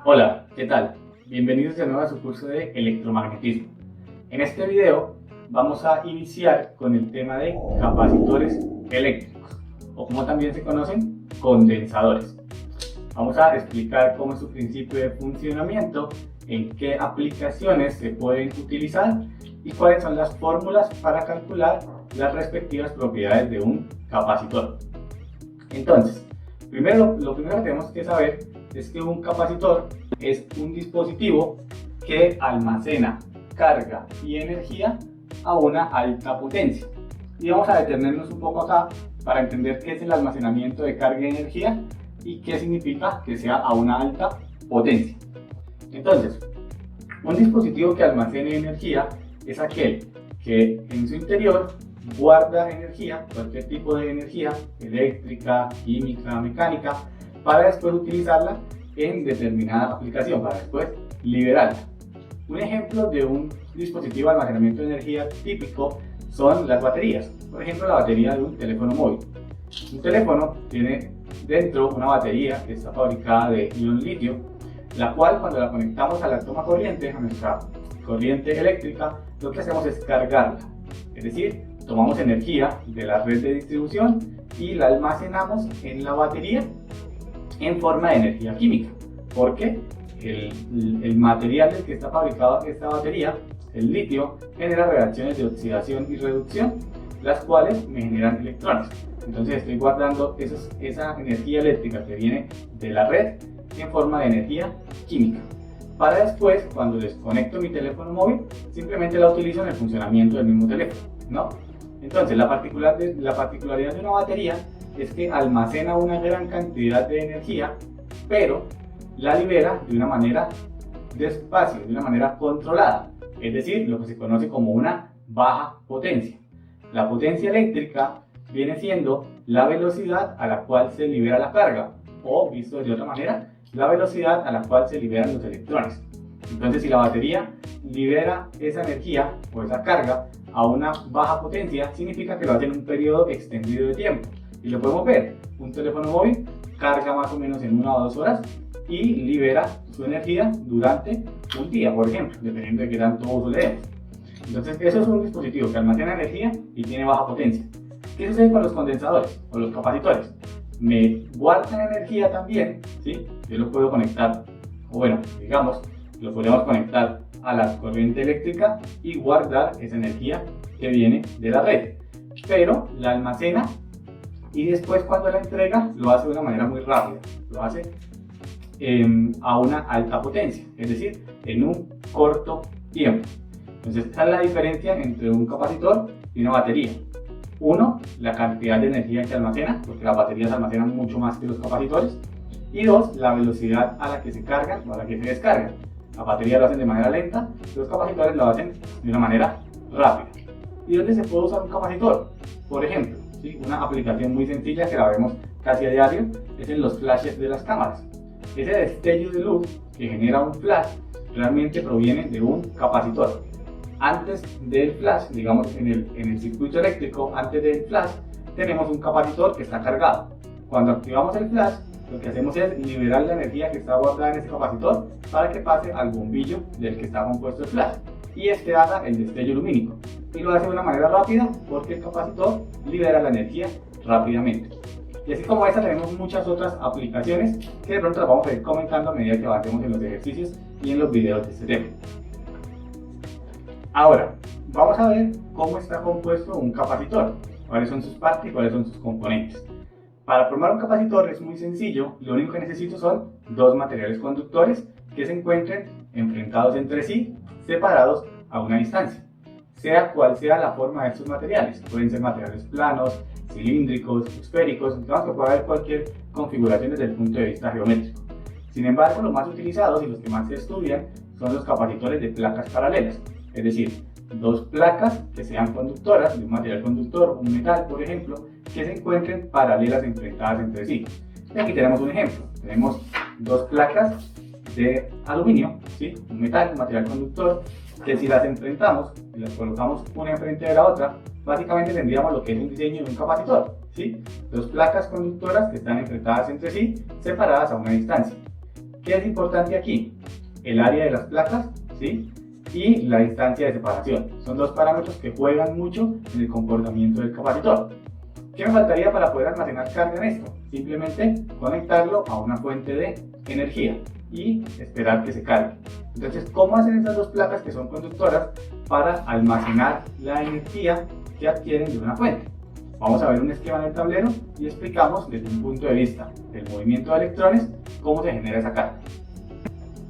Hola, ¿qué tal? Bienvenidos de nuevo a su curso de electromagnetismo. En este video vamos a iniciar con el tema de capacitores eléctricos, o como también se conocen, condensadores. Vamos a explicar cómo es su principio de funcionamiento, en qué aplicaciones se pueden utilizar y cuáles son las fórmulas para calcular las respectivas propiedades de un capacitor. Entonces, lo primero que tenemos que saber es que un capacitor es un dispositivo que almacena carga y energía a una alta potencia. Y vamos a detenernos un poco acá para entender qué es el almacenamiento de carga y energía y qué significa que sea a una alta potencia. Entonces, un dispositivo que almacene energía es aquel que en su interior guarda energía, cualquier tipo de energía, eléctrica, química, mecánica, para después utilizarla en determinada aplicación, para después liberarla. Un ejemplo de un dispositivo de almacenamiento de energía típico son las baterías. Por ejemplo, la batería de un teléfono móvil. Un teléfono tiene dentro una batería que está fabricada de ion litio, la cual cuando la conectamos a la toma corriente, a nuestra corriente eléctrica, lo que hacemos es cargarla. Es decir, tomamos energía de la red de distribución y la almacenamos en la batería en forma de energía química, porque el material del que está fabricada esta batería, el litio, genera reacciones de oxidación y reducción, las cuales me generan electrones. Entonces estoy guardando esa energía eléctrica que viene de la red en forma de energía química, para después, cuando desconecto mi teléfono móvil, simplemente la utilizo en el funcionamiento del mismo teléfono, ¿no? Entonces la particularidad de una batería es que almacena una gran cantidad de energía, pero la libera de una manera despacio, de una manera controlada, es decir, lo que se conoce como una baja potencia. La potencia eléctrica viene siendo la velocidad a la cual se libera la carga, o visto de otra manera, la velocidad a la cual se liberan los electrones. Entonces, si la batería libera esa energía o esa carga a una baja potencia, significa que lo hace en un periodo extendido de tiempo. Y lo podemos ver, un teléfono móvil carga más o menos en 1 o 2 horas y libera su energía durante un día, por ejemplo, dependiendo de qué tanto uso le demos. Entonces, eso es un dispositivo que almacena energía y tiene baja potencia. ¿Qué sucede con los condensadores o los capacitores? Me guardan energía también, ¿sí? Yo lo puedo conectar, o bueno, digamos, lo podemos conectar a la corriente eléctrica y guardar esa energía que viene de la red, pero la almacena y después cuando la entrega lo hace de una manera muy rápida, lo hace a una alta potencia, es decir, en un corto tiempo. Entonces, esta es la diferencia entre un capacitor y una batería. Uno, la cantidad de energía que almacena, porque las baterías almacenan mucho más que los capacitores. Y dos, la velocidad a la que se cargan o a la que se descargan. Las baterías lo hacen de manera lenta, los capacitores lo hacen de una manera rápida. ¿Y dónde se puede usar un capacitor? Por ejemplo, ¿sí? Una aplicación muy sencilla que la vemos casi a diario es en los flashes de las cámaras. Ese destello de luz que genera un flash realmente proviene de un capacitor. Antes del flash, digamos en el circuito eléctrico, antes del flash, tenemos un capacitor que está cargado. Cuando activamos el flash, lo que hacemos es liberar la energía que está guardada en ese capacitor para que pase al bombillo del que está compuesto el flash y este haga el destello lumínico. Y lo hace de una manera rápida porque el capacitor libera la energía rápidamente. Y así como esta tenemos muchas otras aplicaciones que de pronto las vamos a ir comentando a medida que avancemos en los ejercicios y en los videos de este tema. Ahora, vamos a ver cómo está compuesto un capacitor, cuáles son sus partes y cuáles son sus componentes. Para formar un capacitor es muy sencillo, lo único que necesito son dos materiales conductores que se encuentren enfrentados entre sí, separados a una distancia. Sea cual sea la forma de estos materiales, pueden ser materiales planos, cilíndricos, esféricos, entonces puede haber cualquier configuración desde el punto de vista geométrico. Sin embargo, los más utilizados y los que más se estudian son los capacitores de placas paralelas, es decir, dos placas que sean conductoras de un material conductor, un metal por ejemplo, que se encuentren paralelas enfrentadas entre sí. Y aquí tenemos un ejemplo, tenemos dos placas de aluminio, ¿sí? Un metal, un material conductor, que si las enfrentamos y las colocamos una enfrente de la otra, básicamente tendríamos lo que es un diseño de un capacitor, ¿sí? Dos placas conductoras que están enfrentadas entre sí, separadas a una distancia. ¿Qué es importante aquí? El área de las placas, ¿sí? Y la distancia de separación. Son dos parámetros que juegan mucho en el comportamiento del capacitor. ¿Qué me faltaría para poder almacenar carga en esto? Simplemente conectarlo a una fuente de energía y esperar que se cargue. Entonces, ¿cómo hacen estas dos placas que son conductoras para almacenar la energía que adquieren de una fuente? Vamos a ver un esquema en el tablero y explicamos desde un punto de vista del movimiento de electrones cómo se genera esa carga.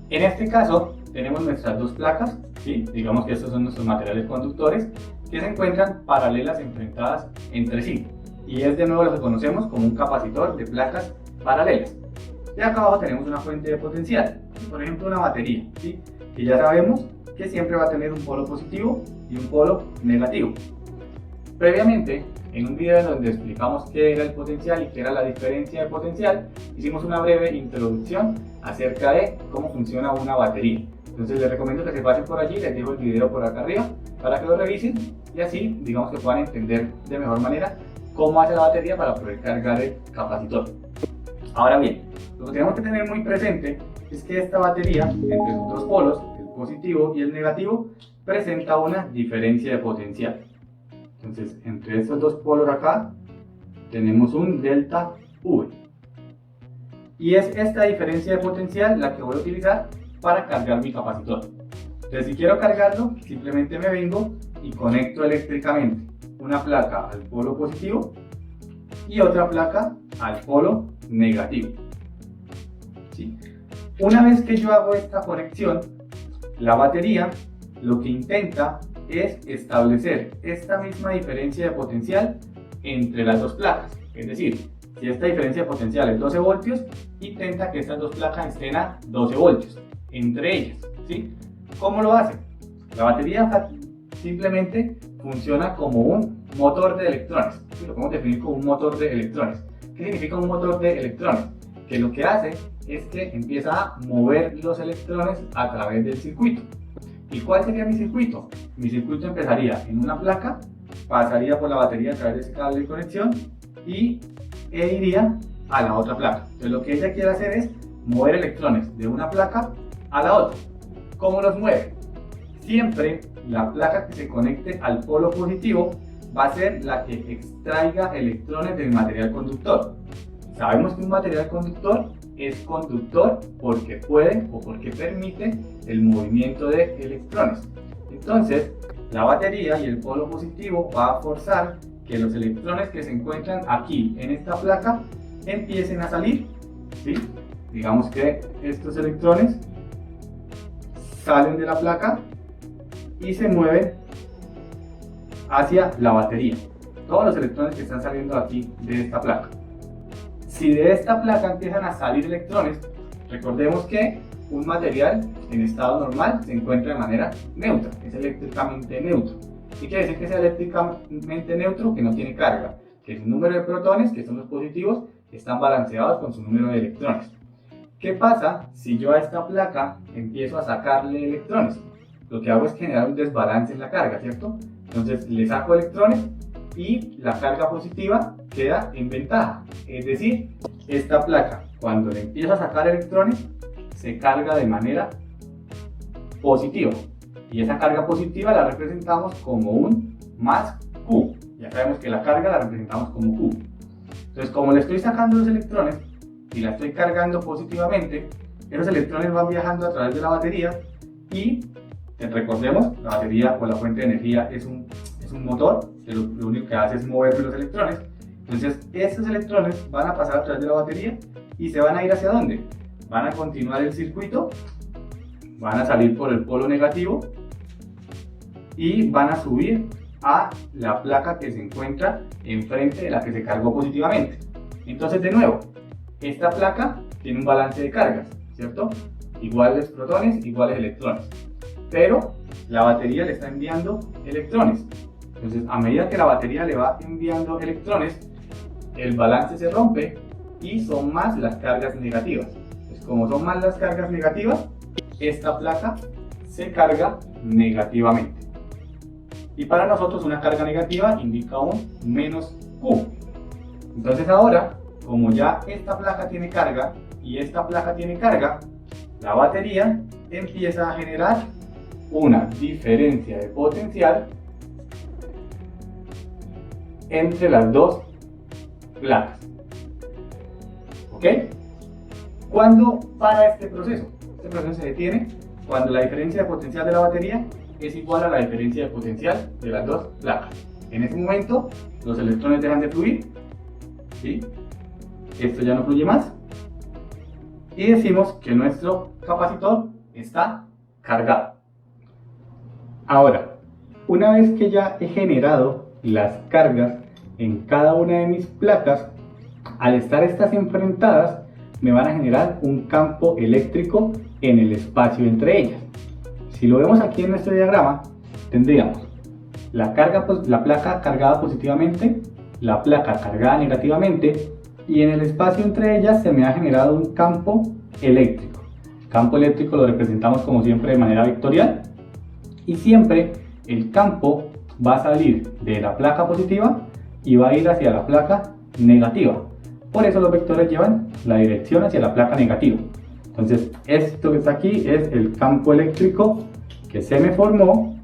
En este caso tenemos nuestras dos placas, ¿sí? Digamos que estos son nuestros materiales conductores que se encuentran paralelas enfrentadas entre sí, y es de nuevo lo que conocemos como un capacitor de placas paralelas. Y acá abajo tenemos una fuente de potencial, por ejemplo una batería, ¿sí? Que ya sabemos que siempre va a tener un polo positivo y un polo negativo. Previamente, en un video donde explicamos qué era el potencial y qué era la diferencia de potencial, hicimos una breve introducción acerca de cómo funciona una batería. Entonces les recomiendo que se pasen por allí, les dejo el video por acá arriba para que lo revisen y así digamos que puedan entender de mejor manera cómo hace la batería para poder cargar el capacitor. Ahora bien, lo que tenemos que tener muy presente es que esta batería, entre sus dos polos, el positivo y el negativo, presenta una diferencia de potencial. Entonces, entre estos dos polos acá, tenemos un delta V. Y es esta diferencia de potencial la que voy a utilizar para cargar mi capacitor. Entonces, si quiero cargarlo, simplemente me vengo y conecto eléctricamente una placa al polo positivo y otra placa al polo negativo. ¿Sí? Una vez que yo hago esta conexión, la batería lo que intenta es establecer esta misma diferencia de potencial entre las dos placas. Es decir, si esta diferencia de potencial es 12 voltios, intenta que estas dos placas estén a 12 voltios entre ellas. ¿Sí? ¿Cómo lo hace? La batería simplemente funciona como un motor de electrones. Lo podemos definir como un motor de electrones. ¿Qué significa un motor de electrones? Que lo que hace es que empieza a mover los electrones a través del circuito. ¿Y cuál sería mi circuito? Mi circuito empezaría en una placa, pasaría por la batería a través de ese cable de conexión e iría a la otra placa. Entonces lo que ella quiere hacer es mover electrones de una placa a la otra. ¿Cómo los mueve? Siempre la placa que se conecte al polo positivo va a ser la que extraiga electrones del material conductor. Sabemos que un material conductor es conductor porque puede o porque permite el movimiento de electrones. Entonces, la batería y el polo positivo va a forzar que los electrones que se encuentran aquí en esta placa empiecen a salir, ¿sí? Digamos que estos electrones salen de la placa y se mueven hacia la batería. Todos los electrones que están saliendo aquí de esta placa. Si de esta placa empiezan a salir electrones, recordemos que un material en estado normal se encuentra de manera neutra, es eléctricamente neutro. ¿Qué quiere decir que sea eléctricamente neutro? Que no tiene carga, que su número de protones, que son los positivos, están balanceados con su número de electrones. ¿Qué pasa si yo a esta placa empiezo a sacarle electrones? Lo que hago es generar un desbalance en la carga, ¿cierto? Entonces le saco electrones y la carga positiva queda en ventaja. Es decir, esta placa, cuando le empiezo a sacar electrones, se carga de manera positiva. Y esa carga positiva la representamos como un más Q. Ya sabemos que la carga la representamos como Q. Entonces, como le estoy sacando los electrones y la estoy cargando positivamente, esos electrones van viajando a través de la batería y, recordemos, la batería o la fuente de energía es un motor que lo único que hace es mover los electrones. Entonces, estos electrones van a pasar a través de la batería y se van a ir ¿hacia dónde? Van a continuar el circuito, van a salir por el polo negativo y van a subir a la placa que se encuentra enfrente de la que se cargó positivamente. Entonces, de nuevo, esta placa tiene un balance de cargas, ¿cierto? Iguales protones, iguales electrones. Pero la batería le está enviando electrones. Entonces, a medida que la batería le va enviando electrones, el balance se rompe y son más las cargas negativas. Pues como son más las cargas negativas, esta placa se carga negativamente. Y para nosotros una carga negativa indica un menos Q. Entonces ahora, como ya esta placa tiene carga y esta placa tiene carga, la batería empieza a generar una diferencia de potencial entre las dos placas. ¿Ok? ¿Cuándo para este proceso? Este proceso se detiene cuando la diferencia de potencial de la batería es igual a la diferencia de potencial de las dos placas. En ese momento los electrones dejan de fluir, ¿sí? Esto ya no fluye más y decimos que nuestro capacitor está cargado. Ahora, una vez que ya he generado las cargas en cada una de mis placas, al estar estas enfrentadas me van a generar un campo eléctrico en el espacio entre ellas. Si lo vemos aquí en nuestro diagrama, tendríamos la placa cargada positivamente, la placa cargada negativamente, y en el espacio entre ellas se me ha generado un campo eléctrico. El campo eléctrico lo representamos como siempre de manera vectorial, y siempre el campo va a salir de la placa positiva y va a ir hacia la placa negativa. Por eso los vectores llevan la dirección hacia la placa negativa. Entonces, esto que está aquí es el campo eléctrico que se me formó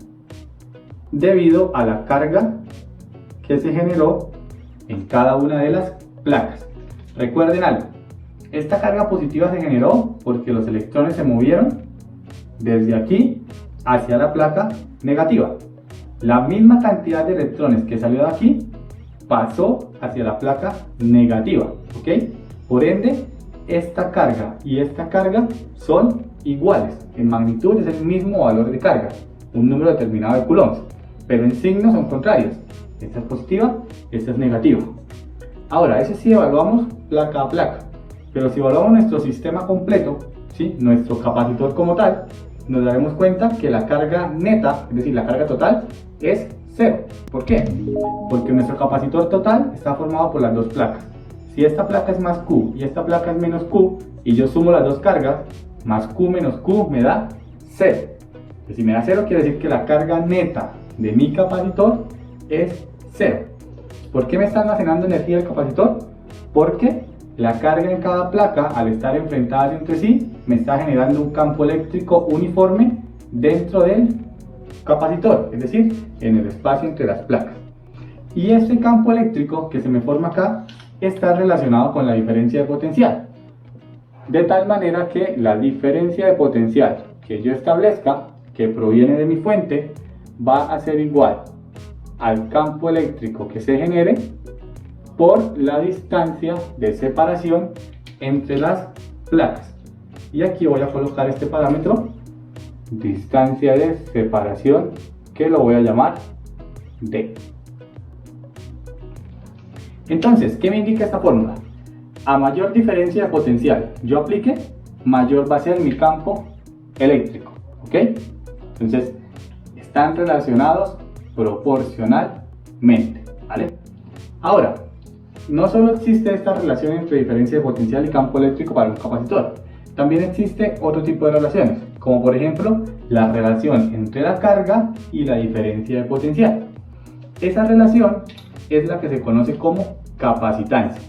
debido a la carga que se generó en cada una de las placas. Recuerden algo, esta carga positiva se generó porque los electrones se movieron desde aquí hacia la placa negativa. La misma cantidad de electrones que salió de aquí pasó hacia la placa negativa, ¿ok? Por ende, esta carga y esta carga son iguales. En magnitud es el mismo valor de carga, un número determinado de coulombs, pero en signos son contrarios. Esta es positiva, esta es negativa. Ahora, eso sí evaluamos placa a placa, pero si evaluamos nuestro sistema completo, ¿sí? Nuestro capacitor como tal, nos daremos cuenta que la carga neta, es decir, la carga total, es 0. ¿Por qué? Porque nuestro capacitor total está formado por las dos placas. Si esta placa es más Q y esta placa es menos Q, y yo sumo las dos cargas, más Q menos Q me da 0. Y si me da 0 quiere decir que la carga neta de mi capacitor es 0. ¿Por qué me está almacenando energía el capacitor? Porque la carga en cada placa, al estar enfrentadas entre sí, me está generando un campo eléctrico uniforme dentro del capacitor, es decir, en el espacio entre las placas. Y este campo eléctrico que se me forma acá está relacionado con la diferencia de potencial, de tal manera que la diferencia de potencial que yo establezca, que proviene de mi fuente, va a ser igual al campo eléctrico que se genere por la distancia de separación entre las placas. Y aquí voy a colocar este parámetro, distancia de separación, que lo voy a llamar D. Entonces, ¿qué me indica esta fórmula? A mayor diferencia de potencial yo aplique, mayor va a ser mi campo eléctrico, ¿ok? Entonces, están relacionados proporcionalmente, ¿vale? Ahora, no solo existe esta relación entre diferencia de potencial y campo eléctrico para un capacitor, también existe otro tipo de relaciones, como por ejemplo la relación entre la carga y la diferencia de potencial. Esa relación es la que se conoce como capacitancia.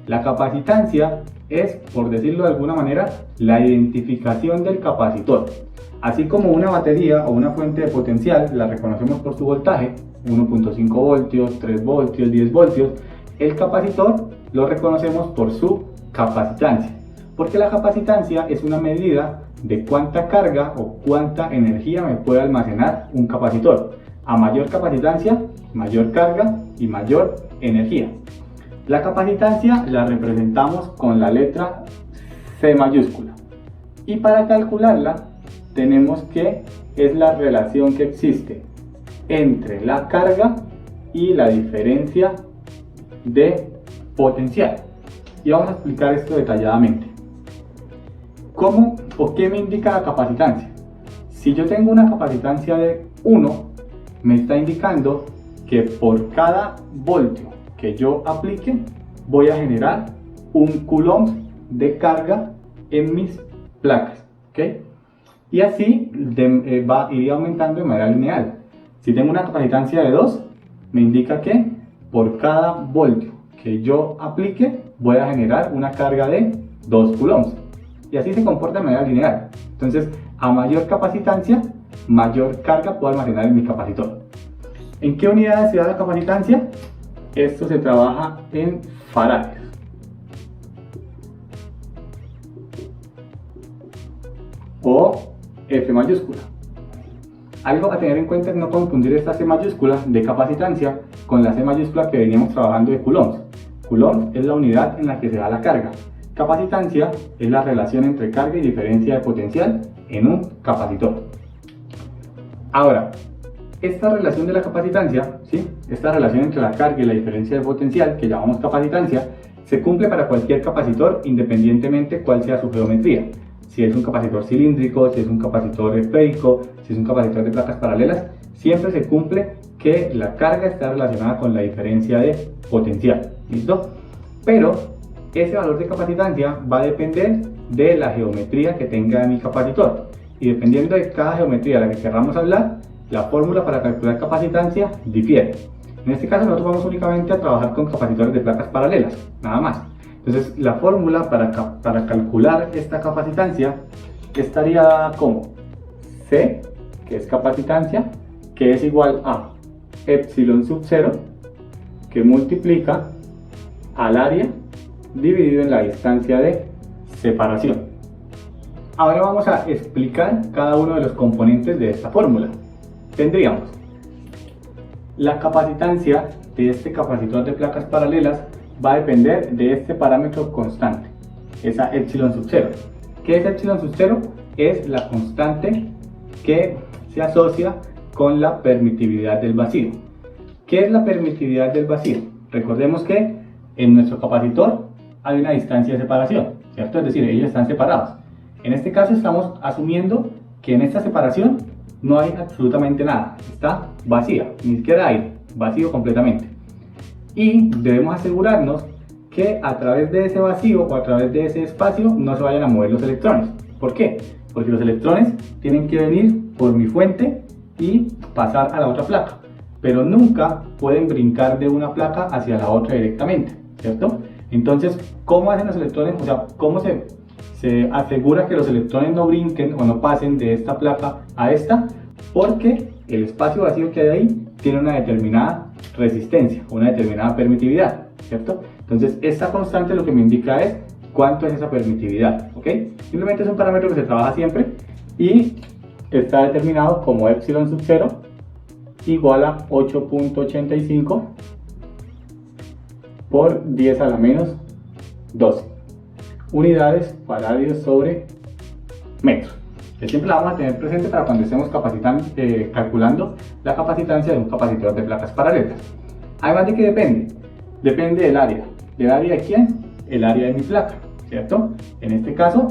La capacitancia es, por decirlo de alguna manera, la identificación del capacitor. Así como una batería o una fuente de potencial la reconocemos por su voltaje, 1.5 voltios, 3 voltios, 10 voltios, el capacitor lo reconocemos por su capacitancia, porque la capacitancia es una medida de cuánta carga o cuánta energía me puede almacenar un capacitor. A mayor capacitancia, mayor carga y mayor energía. La capacitancia la representamos con la letra C mayúscula, y para calcularla tenemos que es la relación que existe entre la carga y la diferencia de potencial. Y vamos a explicar esto detalladamente. ¿Cómo o qué me indica la capacitancia? Si yo tengo una capacitancia de 1, me está indicando que por cada voltio que yo aplique voy a generar un coulomb de carga en mis placas, ¿ok? Y así iría aumentando de manera lineal. Si tengo una capacitancia de 2, me indica que por cada voltio que yo aplique voy a generar una carga de 2 coulombs. y así se comporta de manera lineal. Entonces, a mayor capacitancia, mayor carga puedo almacenar en mi capacitor. ¿En qué unidades se da la capacitancia? Esto se trabaja en farads o F mayúscula. Algo a tener en cuenta es no confundir esta C mayúscula de capacitancia con la C mayúscula que veníamos trabajando de coulombs. Coulomb es la unidad en la que se da la carga. Capacitancia es la relación entre carga y diferencia de potencial en un capacitor. Ahora, esta relación de la capacitancia, ¿sí? Esta relación entre la carga y la diferencia de potencial, que llamamos capacitancia, se cumple para cualquier capacitor independientemente cuál sea su geometría. Si es un capacitor cilíndrico, si es un capacitor esférico, si es un capacitor de placas paralelas, siempre se cumple que la carga está relacionada con la diferencia de potencial. ¿Listo? Pero ese valor de capacitancia va a depender de la geometría que tenga mi capacitor. Y dependiendo de cada geometría de la que queramos hablar, la fórmula para calcular capacitancia difiere. En este caso nosotros vamos únicamente a trabajar con capacitores de placas paralelas, nada más. Entonces la fórmula para calcular esta capacitancia estaría como C, que es capacitancia, que es igual a epsilon sub 0, que multiplica al área dividido en la distancia de separación. Ahora vamos a explicar cada uno de los componentes de esta fórmula. Tendríamos la capacitancia de este capacitor de placas paralelas va a depender de este parámetro constante, esa epsilon sub 0. ¿Qué es epsilon sub 0? Es la constante que se asocia con la permitividad del vacío. ¿Qué es la permitividad del vacío? Recordemos que en nuestro capacitor hay una distancia de separación, ¿cierto? Es decir, ellos están separados. En este caso estamos asumiendo que en esta separación no hay absolutamente nada, está vacía, ni siquiera aire, vacío completamente. Y debemos asegurarnos que a través de ese vacío o a través de ese espacio no se vayan a mover los electrones. ¿Por qué? Porque los electrones tienen que venir por mi fuente y pasar a la otra placa, pero nunca pueden brincar de una placa hacia la otra directamente, ¿cierto? Entonces, ¿cómo hacen los electrones? O sea, ¿cómo se asegura que los electrones no brinquen o no pasen de esta placa a esta? Porque el espacio vacío que hay ahí tiene una determinada resistencia, una determinada permitividad, ¿cierto? Entonces, esta constante lo que me indica es cuánto es esa permitividad, ¿ok? Simplemente es un parámetro que se trabaja siempre y está determinado como epsilon sub 0 igual a 8.85 por 10 a la menos 12 unidades faradios sobre metro. Que siempre la vamos a tener presente para cuando estemos calculando la capacitancia de un capacitor de placas paralelas. Además de que depende del área. ¿Del área de quién? El área de mi placa, ¿cierto? En este caso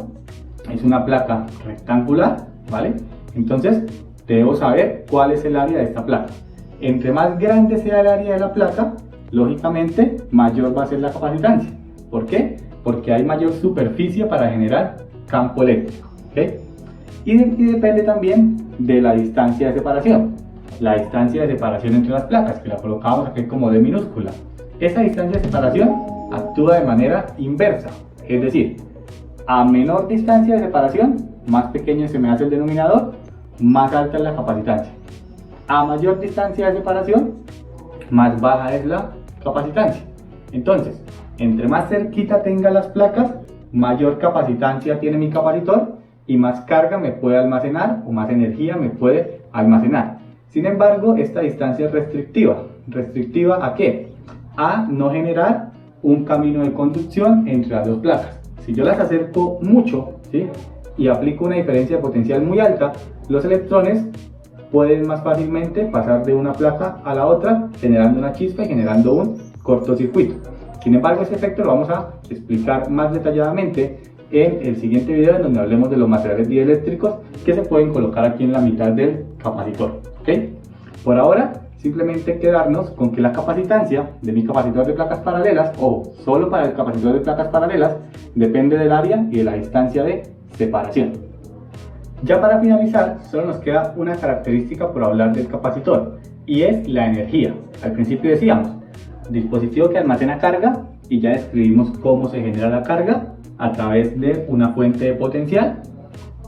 es una placa rectangular, ¿vale? Entonces debo saber cuál es el área de esta placa. Entre más grande sea el área de la placa, lógicamente mayor va a ser la capacitancia. ¿Por qué? Porque hay mayor superficie para generar campo eléctrico, ¿okay? Y depende también de la distancia de separación. La distancia de separación entre las placas, que la colocamos aquí como D minúscula. Esa distancia de separación actúa de manera inversa, es decir, a menor distancia de separación, más pequeño se me hace el denominador, más alta es la capacitancia. A mayor distancia de separación, más baja es la capacitancia. Entonces, entre más cerquita tenga las placas, mayor capacitancia tiene mi capacitor y más carga me puede almacenar o más energía me puede almacenar. Sin embargo, esta distancia es restrictiva. ¿Restrictiva a qué? A no generar un camino de conducción entre las dos placas. Si yo las acerco mucho, ¿sí?, y aplico una diferencia de potencial muy alta, los electrones pueden más fácilmente pasar de una placa a la otra, generando una chispa y generando un cortocircuito. Sin embargo, este efecto lo vamos a explicar más detalladamente en el siguiente video, en donde hablemos de los materiales dieléctricos que se pueden colocar aquí en la mitad del capacitor, ¿ok? Por ahora, simplemente quedarnos con que la capacitancia de mi capacitor de placas paralelas, o solo para el capacitor de placas paralelas, depende del área y de la distancia de separación. Ya para finalizar, solo nos queda una característica por hablar del capacitor, y es la energía. Al principio decíamos, dispositivo que almacena carga, y ya describimos cómo se genera la carga a través de una fuente de potencial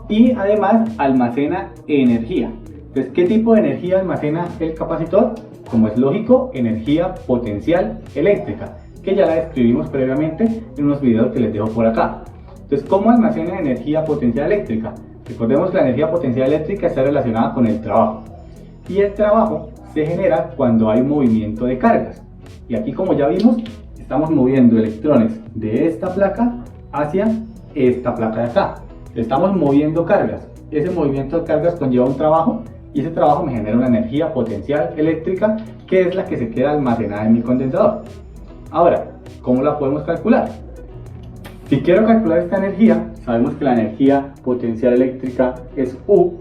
y además almacena energía. Entonces, ¿qué tipo de energía almacena el capacitor? Como es lógico, energía potencial eléctrica, que ya la describimos previamente en unos videos que les dejo por acá. Entonces, ¿cómo almacena energía potencial eléctrica? Recordemos que la energía potencial eléctrica está relacionada con el trabajo. Y el trabajo se genera cuando hay movimiento de cargas. Y aquí, como ya vimos, estamos moviendo electrones de esta placa hacia esta placa de acá. Estamos moviendo cargas. Ese movimiento de cargas conlleva un trabajo y ese trabajo me genera una energía potencial eléctrica que es la que se queda almacenada en mi condensador. Ahora, ¿cómo la podemos calcular? Si quiero calcular esta energía, sabemos que la energía potencial eléctrica es U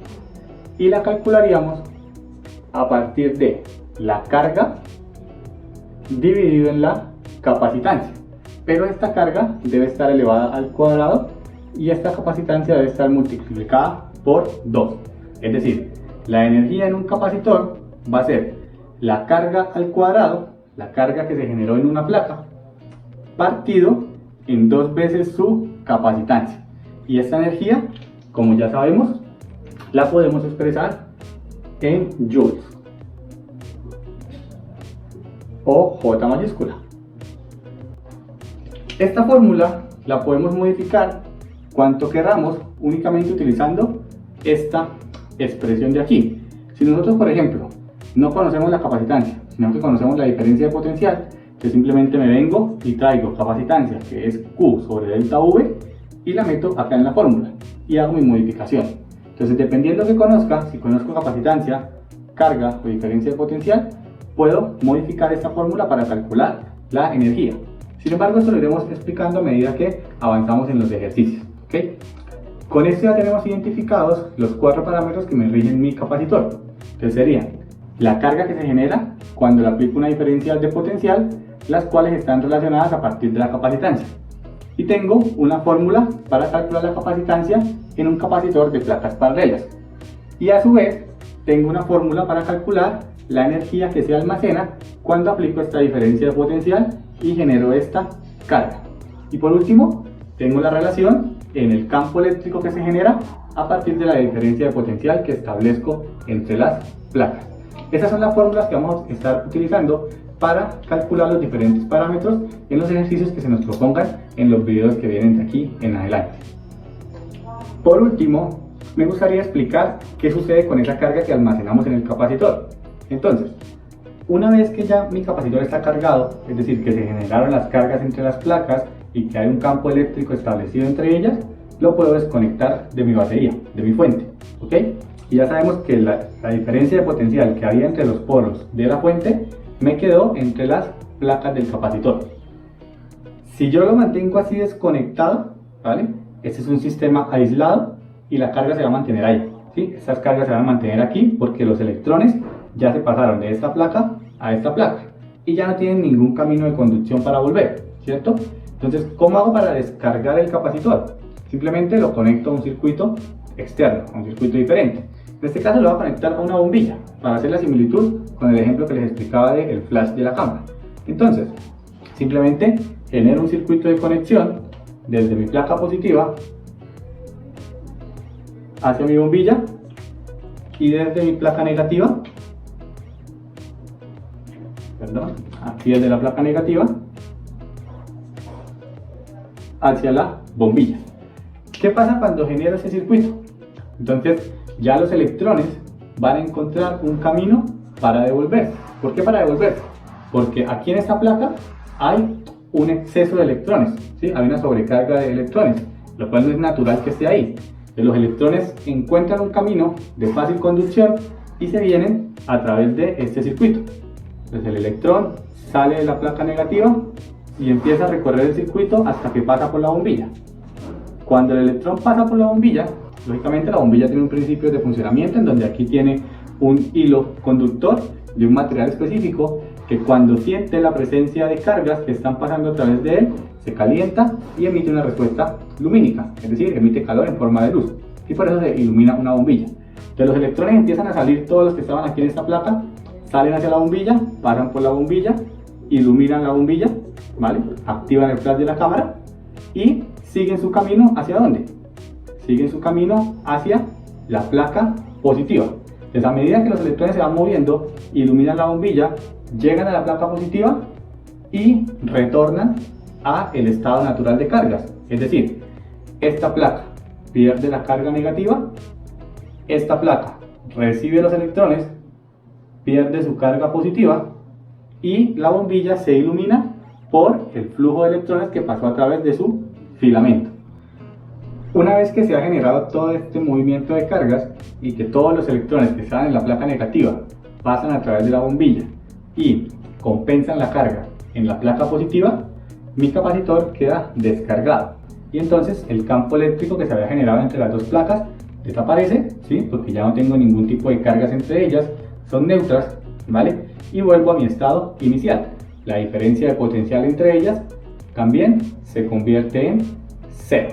y la calcularíamos a partir de la carga dividido en la capacitancia. Pero esta carga debe estar elevada al cuadrado y esta capacitancia debe estar multiplicada por 2. Es decir, la energía en un capacitor va a ser la carga al cuadrado, la carga que se generó en una placa, partido en 2 veces su capacitancia. Y esta energía, como ya sabemos, la podemos expresar en joules o J mayúscula. Esta fórmula la podemos modificar cuanto queramos únicamente utilizando esta expresión de aquí. Si nosotros, por ejemplo, no conocemos la capacitancia, sino que conocemos la diferencia de potencial, yo simplemente me vengo y traigo capacitancia, que es Q sobre delta V, y la meto acá en la fórmula y hago mi modificación. Entonces, dependiendo que conozca, si conozco capacitancia, carga o diferencia de potencial, puedo modificar esta fórmula para calcular la energía. Sin embargo, esto lo iremos explicando a medida que avanzamos en los ejercicios, ¿okay? Con esto ya tenemos identificados los 4 parámetros que me rigen mi capacitor. Entonces serían la carga que se genera cuando le aplico una diferencial de potencial, las cuales están relacionadas a partir de la capacitancia. Y tengo una fórmula para calcular la capacitancia en un capacitor de placas paralelas. Y a su vez, tengo una fórmula para calcular la energía que se almacena cuando aplico esta diferencia de potencial y genero esta carga. Y por último, tengo la relación en el campo eléctrico que se genera a partir de la diferencia de potencial que establezco entre las placas. Estas son las fórmulas que vamos a estar utilizando para calcular los diferentes parámetros en los ejercicios que se nos propongan en los videos que vienen de aquí en adelante. Por último, me gustaría explicar qué sucede con esa carga que almacenamos en el capacitor. Entonces, una vez que ya mi capacitor está cargado, es decir, que se generaron las cargas entre las placas y que hay un campo eléctrico establecido entre ellas, lo puedo desconectar de mi batería, de mi fuente, ¿ok? Y ya sabemos que la diferencia de potencial que había entre los polos de la fuente me quedó entre las placas del capacitor. Si yo lo mantengo así desconectado, ¿vale? Este es un sistema aislado y la carga se va a mantener ahí, ¿sí? Estas cargas se van a mantener aquí porque los electrones ya se pasaron de esta placa a esta placa y ya no tienen ningún camino de conducción para volver, ¿cierto? Entonces, ¿cómo hago para descargar el capacitor? Simplemente lo conecto a un circuito externo, a un circuito diferente. En este caso lo voy a conectar a una bombilla para hacer la similitud con el ejemplo que les explicaba del flash de la cámara. Entonces, simplemente genero un circuito de conexión desde mi placa positiva hacia mi bombilla y desde mi placa negativa, aquí desde la placa negativa hacia la bombilla. ¿Qué pasa cuando genero ese circuito? Entonces ya los electrones van a encontrar un camino para devolverse. ¿Por qué para devolverse? Porque aquí en esta placa hay un exceso de electrones, ¿sí? Hay una sobrecarga de electrones, lo cual no es natural que esté ahí. Los electrones encuentran un camino de fácil conducción y se vienen a través de este circuito. Entonces el electrón sale de la placa negativa y empieza a recorrer el circuito hasta que pasa por la bombilla. Cuando el electrón pasa por la bombilla, lógicamente la bombilla tiene un principio de funcionamiento en donde aquí tiene un hilo conductor de un material específico que cuando siente la presencia de cargas que están pasando a través de él, se calienta y emite una respuesta lumínica, es decir, emite calor en forma de luz, y por eso se ilumina una bombilla. Entonces los electrones empiezan a salir, todos los que estaban aquí en esta placa, salen hacia la bombilla, pasan por la bombilla, iluminan la bombilla, ¿vale? Activan el flash de la cámara y siguen su camino ¿hacia dónde? Siguen su camino hacia la placa positiva. Entonces, a medida que los electrones se van moviendo, iluminan la bombilla, llegan a la placa positiva y retornan a el estado natural de cargas. Es decir, esta placa pierde la carga negativa, esta placa recibe los electrones, pierde su carga positiva y la bombilla se ilumina por el flujo de electrones que pasó a través de su filamento. Una vez que se ha generado todo este movimiento de cargas y que todos los electrones que están en la placa negativa pasan a través de la bombilla y compensan la carga en la placa positiva, mi capacitor queda descargado y entonces el campo eléctrico que se había generado entre las dos placas desaparece, ¿sí? Porque ya no tengo ningún tipo de cargas entre ellas, son neutras, ¿vale? Y vuelvo a mi estado inicial. La diferencia de potencial entre ellas también se convierte en cero.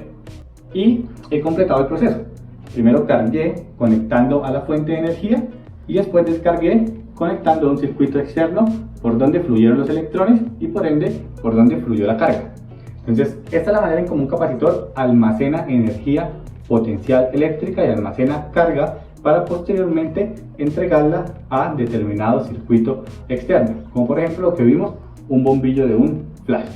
Y he completado el proceso. Primero cargué conectando a la fuente de energía y después descargué conectando a un circuito externo por donde fluyeron los electrones y por ende por donde fluyó la carga. Entonces, esta es la manera en cómo un capacitor almacena energía potencial eléctrica y almacena carga para posteriormente entregarla a determinado circuito externo, como por ejemplo lo que vimos, un bombillo de un flash.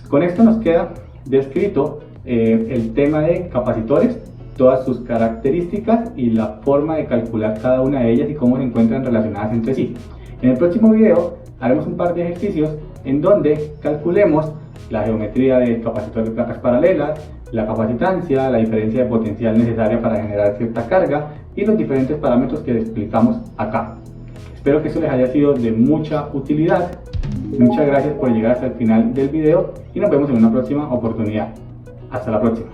Con esto nos queda descrito el tema de capacitores, todas sus características y la forma de calcular cada una de ellas y cómo se encuentran relacionadas entre sí. En el próximo video haremos un par de ejercicios en donde calculemos la geometría del capacitor de placas paralelas, la capacitancia, la diferencia de potencial necesaria para generar cierta carga y los diferentes parámetros que explicamos acá. Espero que eso les haya sido de mucha utilidad. Muchas gracias por llegar hasta el final del video y nos vemos en una próxima oportunidad. Hasta la próxima.